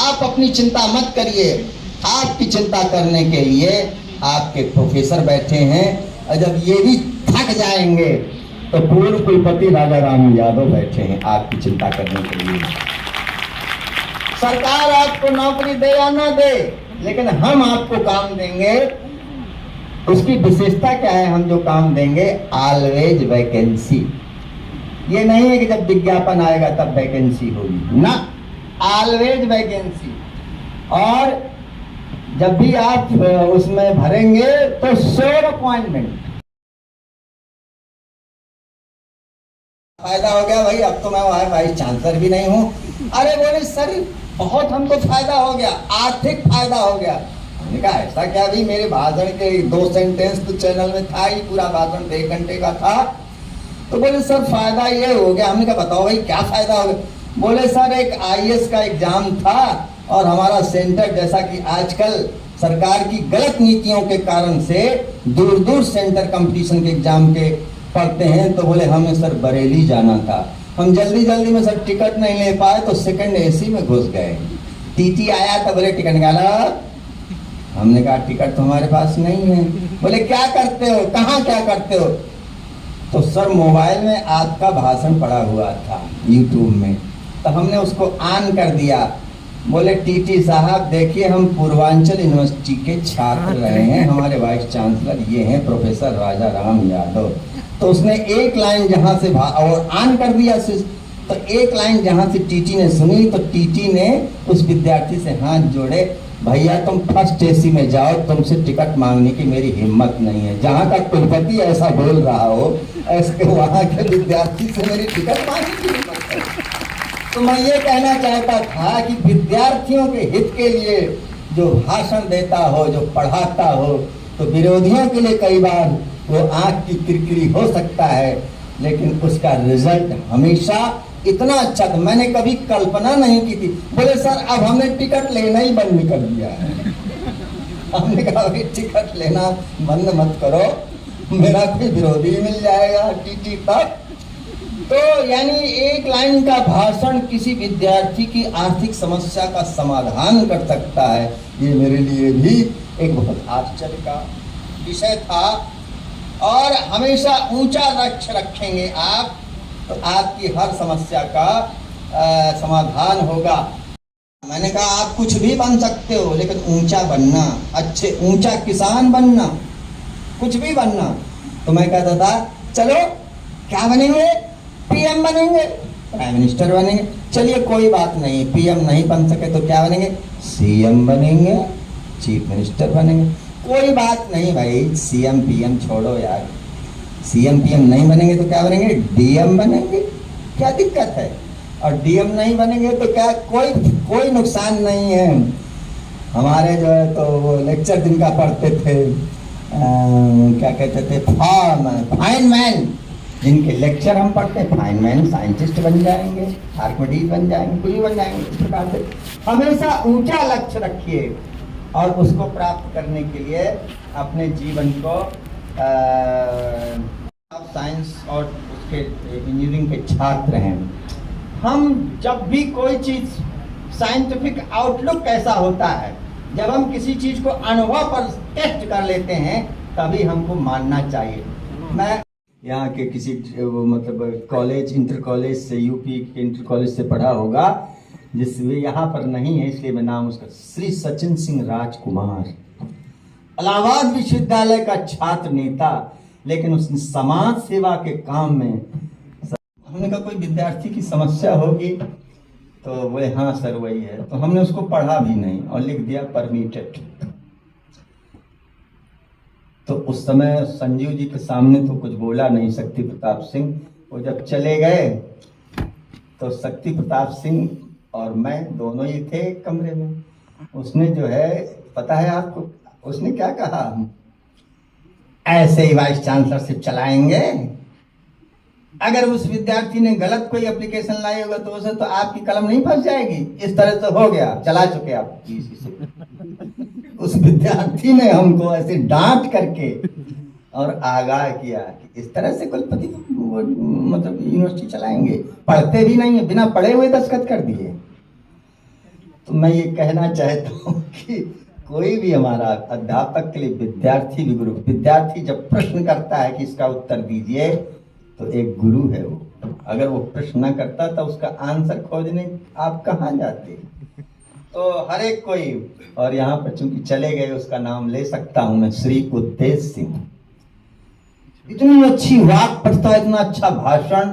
आप अपनी चिंता मत करिए। आपकी चिंता करने के लिए आपके प्रोफेसर बैठे हैं, और जब ये भी थक जाएंगे तो पूर्व कुलपति राजा राम यादव बैठे हैं आपकी चिंता करने के लिए। सरकार आपको नौकरी दे या ना दे, लेकिन हम आपको काम देंगे। उसकी विशेषता क्या है? हम जो काम देंगे ऑलवेज वैकेंसी। ये नहीं है कि जब विज्ञापन आएगा तब वैकेंसी होगी ना, ऑलवेज वैकेंसी। और जब भी आप उसमें भरेंगे तो श्योर अपॉइंटमेंट। फायदा हो गया भाई, अब तो मैं वाइस चांसलर भी नहीं हूं। अरे बोले सर बहुत हमको फायदा हो गया, आर्थिक फायदा हो गया। हमने कहा ऐसा क्या? भी मेरे भाषण के 2 सेंटेंस तो चैनल में था ही, पूरा भाषण 1 घंटे का था। तो बोले सर फायदा ये हो गया। हमने कहा बताओ भाई क्या फायदा हो गया? बोले सर एक IAS का एग्जाम था और हमारा सेंटर, जैसा कि आजकल सरकार की गलत नीतियों के कारण से दूर दूर सेंटर कंपटीशन के एग्जाम के पढ़ते हैं, तो बोले हमें सर बरेली जाना था। हम जल्दी जल्दी में सर टिकट नहीं ले पाए तो सेकंड AC में घुस गए। TT आया तो बोले टिकट निकाला। हमने कहा टिकट तो हमारे पास नहीं है। बोले क्या करते हो, कहाँ क्या करते हो? तो सर मोबाइल में आपका भाषण पड़ा हुआ था YouTube में, तो हमने उसको ऑन कर दिया। बोले TT साहब देखिए हम पूर्वांचल यूनिवर्सिटी के छात्र रहे हैं, हमारे वाइस चांसलर ये हैं प्रोफेसर राजा राम यादव। तो उसने एक लाइन जहां से और ऑन कर दिया, तो एक लाइन जहां से TT ने सुनी तो TT ने उस विद्यार्थी से हाथ जोड़े, भैया तुम फर्स्ट AC में जाओ, तुमसे टिकट मांगने की मेरी हिम्मत नहीं है। जहां का कुलपति ऐसा बोल रहा हो, ऐसे वहां के विद्यार्थी से मेरी टिकट मांगने की हिम्मत है। तो मैं ये कहना चाहता था कि विद्यार्थियों के हित के लिए जो भाषण देता हो, जो पढ़ाता हो, तो विरोधियों के लिए कई बार वो आंख की किरकिरी हो सकता है, लेकिन उसका रिजल्ट हमेशा इतना अच्छा था। मैंने कभी कल्पना नहीं की थी। बोले सर अब हमने टिकट लेना ही बंद कर दिया है। हमने कहा टिकट लेना बंद मत करो, मेरा कोई विरोधी मिल जाएगा TT तक। तो यानी एक लाइन का भाषण किसी विद्यार्थी की आर्थिक समस्या का समाधान कर सकता है। ये मेरे लिए भी एक बहुत आश्चर्य का विषय था। और हमेशा ऊंचा लक्ष्य रखेंगे आप, तो आपकी हर समस्या का समाधान होगा। मैंने कहा आप कुछ भी बन सकते हो, लेकिन ऊंचा बनना, अच्छे ऊंचा किसान बनना, कुछ भी बनना। तो मैं कहता था चलो क्या बनेंगे? PM बनेंगे, प्राइम मिनिस्टर बनेंगे। चलिए कोई बात नहीं, PM नहीं बन सके तो क्या बनेंगे? CM बनेंगे, चीफ मिनिस्टर बनेंगे। कोई बात नहीं भाई, CM PM छोड़ो यार। CM PM नहीं बनेंगे तो क्या बनेंगे? DM बनेंगे, क्या दिक्कत है? और DM नहीं बनेंगे तो क्या, कोई नुकसान नहीं है। हमारे जो है तो वो लेक्चर जिनका पढ़ते थे, क्या कहते थे, फाइनमैन, जिनके लेक्चर हम पढ़ते हैं, फाइनमैन, साइंटिस्ट बन जाएंगे, आर्किटेक्ट बन जाएंगे, कुछ बन जाएंगे। इस प्रकार से हमेशा ऊंचा लक्ष्य रखिए और उसको प्राप्त करने के लिए अपने जीवन को आप साइंस और उसके इंजीनियरिंग के छात्र हैं। हम जब भी कोई चीज़, साइंटिफिक आउटलुक कैसा होता है, जब हम किसी चीज़ को अनुभव पर टेस्ट कर लेते हैं तभी हमको मानना चाहिए। मैं यहाँ के किसी मतलब कॉलेज, इंटर कॉलेज से, UP के इंटर कॉलेज से पढ़ा होगा, जिसमें यहाँ पर नहीं है इसलिए मैं नाम उसका, श्री सचिन सिंह राजकुमार, इलाहाबाद विश्वविद्यालय का छात्र नेता, लेकिन उसने समाज सेवा के काम में। हमने कहा कोई विद्यार्थी की समस्या होगी तो बोले हाँ सर वही है। तो हमने उसको पढ़ा भी नहीं और लिख दिया परमिटेड। तो उस समय संजीव जी के सामने तो कुछ बोला नहीं शक्ति प्रताप सिंह। वो जब चले गए तो शक्ति प्रताप सिंह और मैं दोनों ही थे एक कमरे में। उसने जो है, पता है आपको उसने क्या कहा? ऐसे ही वाइस चांसलरशिप चलाएंगे। अगर उस विद्यार्थी ने गलत कोई एप्लीकेशन लाई होगा तो उसे तो आपकी कलम नहीं फंस जाएगी। इस तरह से हो गया, चला चुके आप। उस विद्यार्थी ने हमको ऐसे डांट करके और आगाह किया कि इस तरह से कुलपति मतलब यूनिवर्सिटी चलाएंगे, पढ़ते भी नहीं है, बिना पढ़े हुए दस्तखत कर दिए। तो मैं ये कहना चाहता हूँ कि कोई भी हमारा अध्यापक के लिए विद्यार्थी भी गुरु। विद्यार्थी जब प्रश्न करता है कि इसका उत्तर दीजिए, तो एक गुरु है वो। अगर वो प्रश्न न करता तो उसका आंसर खोजने आप कहाँ जाते। तो हर एक कोई, और यहाँ पर चूंकि चले गए उसका नाम ले सकता हूँ मैं, श्री उद्देश्य सिंह। इतनी अच्छी वाक पढ़ता, इतना अच्छा भाषण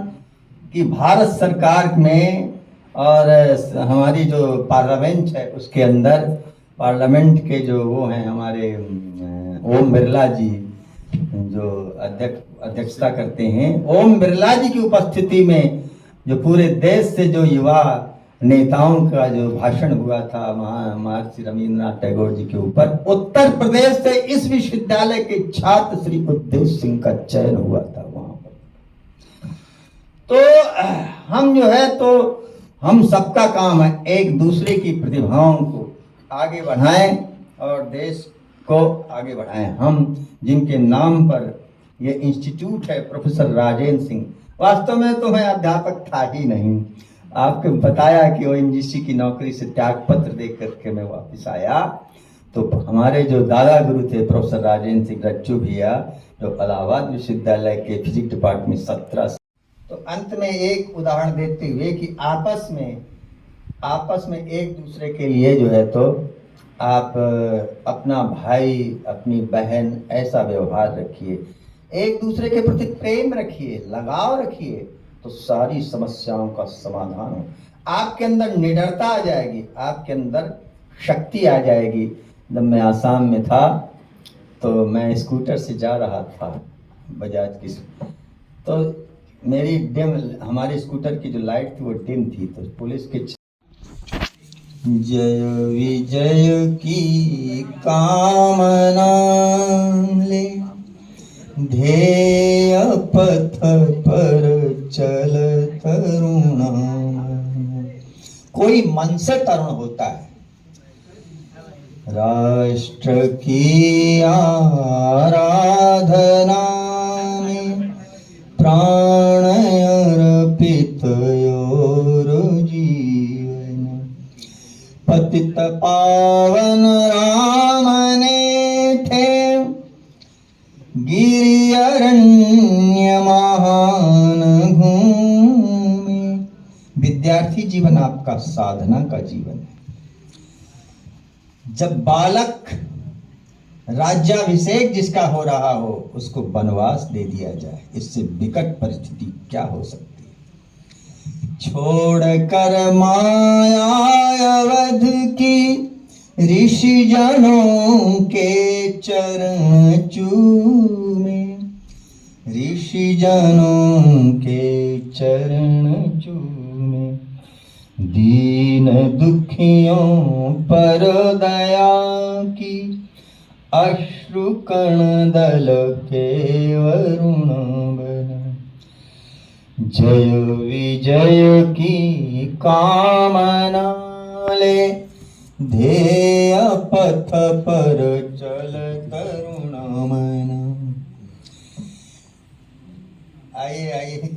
कि भारत सरकार में और हमारी जो पार्लियामेंट है उसके अंदर, पार्लियामेंट के जो वो हैं हमारे ओम बिरला जी जो अध्यक्षता करते हैं, ओम बिरला जी की उपस्थिति में जो पूरे देश से जो युवा नेताओं का जो भाषण हुआ था महर्षि रविंद्रनाथ टैगोर जी के ऊपर, उत्तर प्रदेश से इस विश्वविद्यालय के छात्र श्री उद्देश्य सिंह का चयन हुआ था वहां पर। तो हम जो है, तो हम सबका काम है एक दूसरे की प्रतिभाओं को आगे बढ़ाएं और देश को आगे बढ़ाएं। हम जिनके नाम पर ये इंस्टीट्यूट है, प्रोफेसर राजेंद्र सिंह, वास्तव में तो मैं अध्यापक था ही नहीं। आपको बताया कि ओएनजीसी की नौकरी से त्याग पत्र दे करके मैं वापस आया, तो हमारे जो दादा गुरु थे प्रोफेसर राजेंद्र सिंह रज्जू भैया, जो इलाहाबाद विश्वविद्यालय के फिजिक्स डिपार्टमेंट 17। तो अंत में एक उदाहरण देते हुए कि आपस में एक दूसरे के लिए जो है, तो आप अपना भाई अपनी बहन ऐसा व्यवहार रखिए, एक दूसरे के प्रति प्रेम रखिए, लगाव रखिए, तो सारी समस्याओं का समाधान हो। आपके अंदर निडरता आ जाएगी, आपके अंदर शक्ति आ जाएगी। जब मैं आसाम में था तो मैं स्कूटर से जा रहा था बजाज की, तो मेरी डिम, हमारी स्कूटर की जो लाइट थी वो डिम थी, तो पुलिस के जय विजय की कामना ले, ध्येय पथ पर चल तरुणा। कोई मन से तरुण होता है, राष्ट्र की आराधना में प्राण अर्पित और जीवन। पतित पावन राम ने थे गिरि अरण्य महान भूमि। विद्यार्थी जीवन आपका साधना का जीवन है। जब बालक राज्याभिषेक जिसका हो रहा हो उसको वनवास दे दिया जाए, इससे विकट परिस्थिति क्या हो सकती है। छोड़कर माया अवध की ऋषि जनों के चरण चूमे, ऋषि जनों के चरण चूमे। दीन दुखियों पर दया की अश्रु कण दल के वरुण बन। जय विजय की कामना ले, ध्येय पथ पर चल तरुण मन। आइए आइए।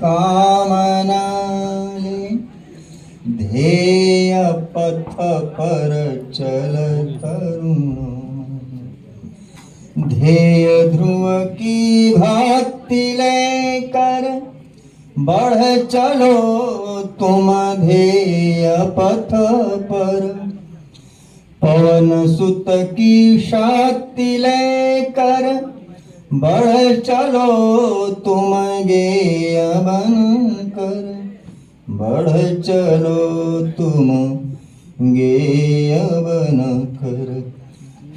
कामना ले, ध्येय पथ पर चल तरुण। ध्येय ध्रुव की भक्ति लेकर बढ़ चलो तुम ध्येय पथ पर। पवन सुत की शक्ति लेकर बढ़ चलो तुम गेय बनकर। बढ़ चलो तुम गेय बनकर।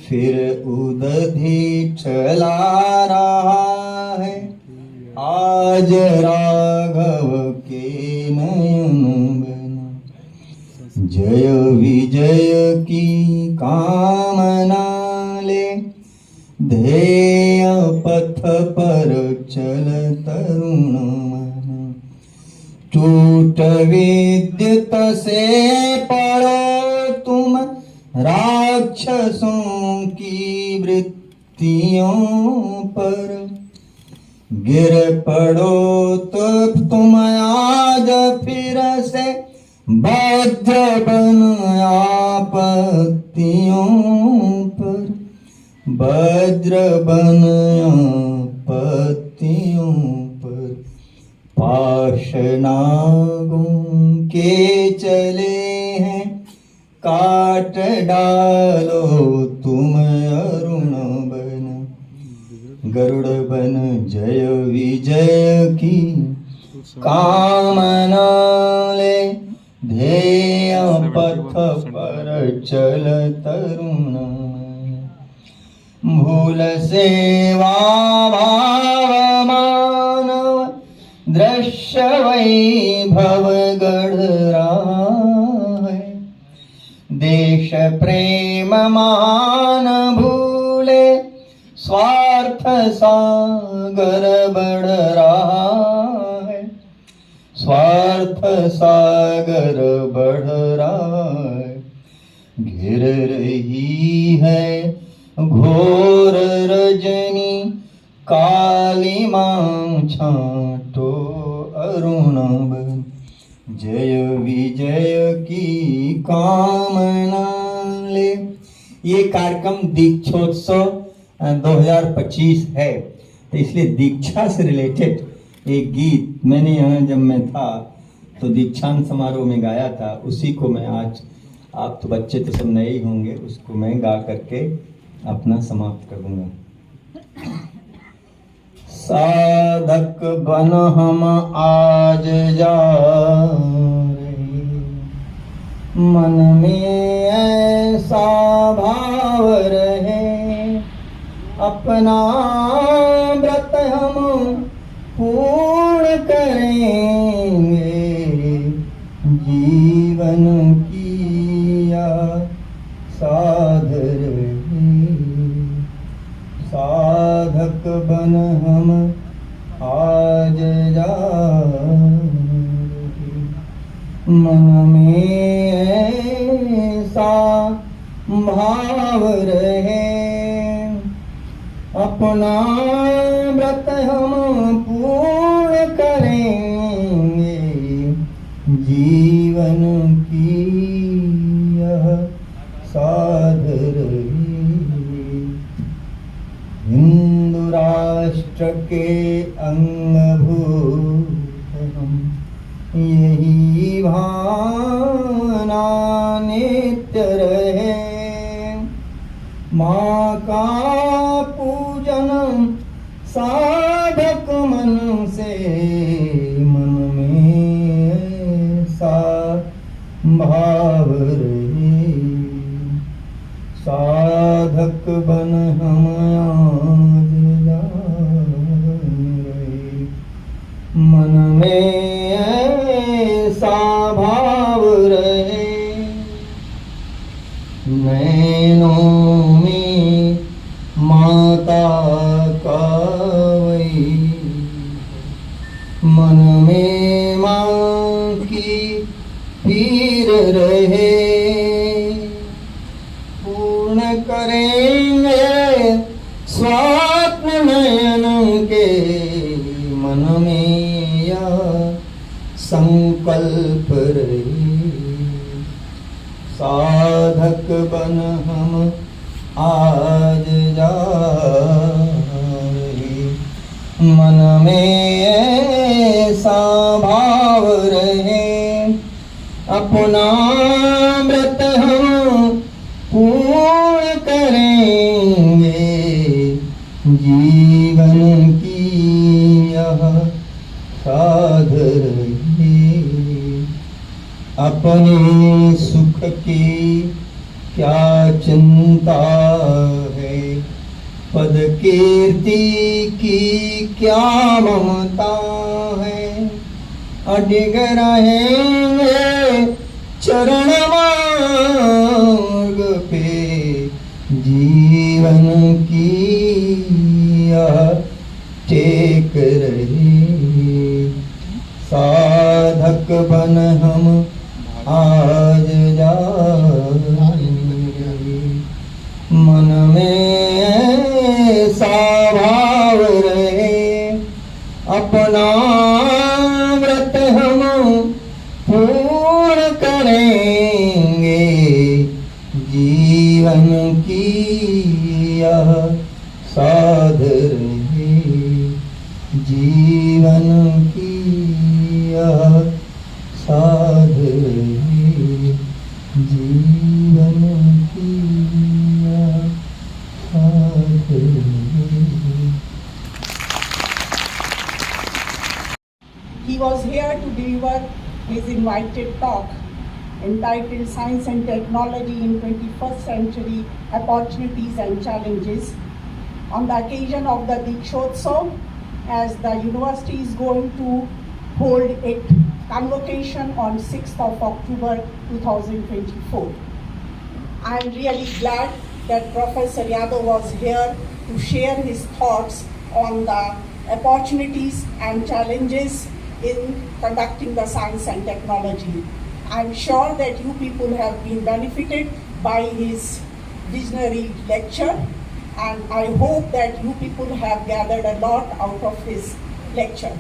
फिर उदधि चला रहा है आज राघव के नयन बना। जय विजय की कामना ले, ध्येय पथ पर चल तरुण मन। टूट स्फुट विद्युत से पड़ो तुम राक्षसों की वृत्तियों पर, गिर पड़ो तो तुम आज फिर से वज्र बन आपत्तियों पर, वज्र बन आपत्तियों पर। पाशनागों के चले हैं काट डालो तुम अरुण बन, गरुड़ बन जय विजय की कामना ले, ध्येय पथ पर चल तरुण। भूल सेवा भाव मानव दृश्य वैभव गढ़ रहा है, देश प्रेम मान भूले स्वार्थ सागर बढ़ रहा है, स्वार्थ सागर बढ़ रहा है। घिर रही है घोर रजनी काली मां छांटो अरुण बन, जय विजय की कामना ले। ये कार्यक्रम दीक्षोत्सव 2025 है, तो इसलिए दीक्षा से रिलेटेड एक गीत मैंने यहाँ जब मैं था तो दीक्षांत समारोह में गाया था, उसी को मैं आज, आप तो बच्चे तो सब नए ही होंगे, उसको मैं गा करके अपना समाप्त करूँगा। साधक बन हम आज जा रहे, मन में ऐसा भाव रहे, अपना व्रत हम पूर्ण करेंगे, जीवन किया साध रहे। साधक बन हम आज जा रहे, मन में ऐसा भाव रहे, अपना व्रत हम पूर्ण करेंगे, जीवन की यह साध रही। हिंदू राष्ट्र के अंगभूत हम, यही भावना नित्य रहे, माँ का पूजन साधक मन से, मन में ऐसा भाव रहे। साधक बन हम आज जा रहे, मन में ऐसा भाव रहे, नैनों में माता का वही, मन में माँ की पीर रहे, पूर्ण करेंगे स्वप्न नयन के, मन में यह संकल्प रहे। साधक बन हम आज जा रहे, मन में ऐसा भाव रहे, अपना व्रत हम पूर्ण करेंगे, जीवन की यह साध रही। अपने सुख की क्या चिंता है, पद कीर्ति की क्या ममता है, अडिग रहेंगे चरण मार्ग पे, जीवन की यह टेक रही। साधक बन हम आज जाएंगे। मन में ऐसा भाव रहे अपना व्रत हम पूर्ण करेंगे। जीवन की यह साध रहे, जीवन की यह साध रहे, जीवन की यह साध रहे। He was here to deliver his invited talk entitled Science and Technology in 21st Century Opportunities and Challenges on the occasion of the Dikshotsav, as the university is going to hold its convocation on 6th of October 2024. I am really glad that Professor Yadav was here to share his thoughts on the opportunities and challenges in conducting the science and technology. I am sure that you people have been benefited by his visionary lecture, and I hope that you people have gathered a lot out of his lecture.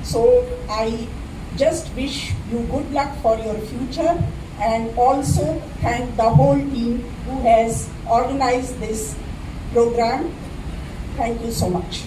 So I just wish you good luck for your future, and also thank the whole team who has organized this program. Thank you so much.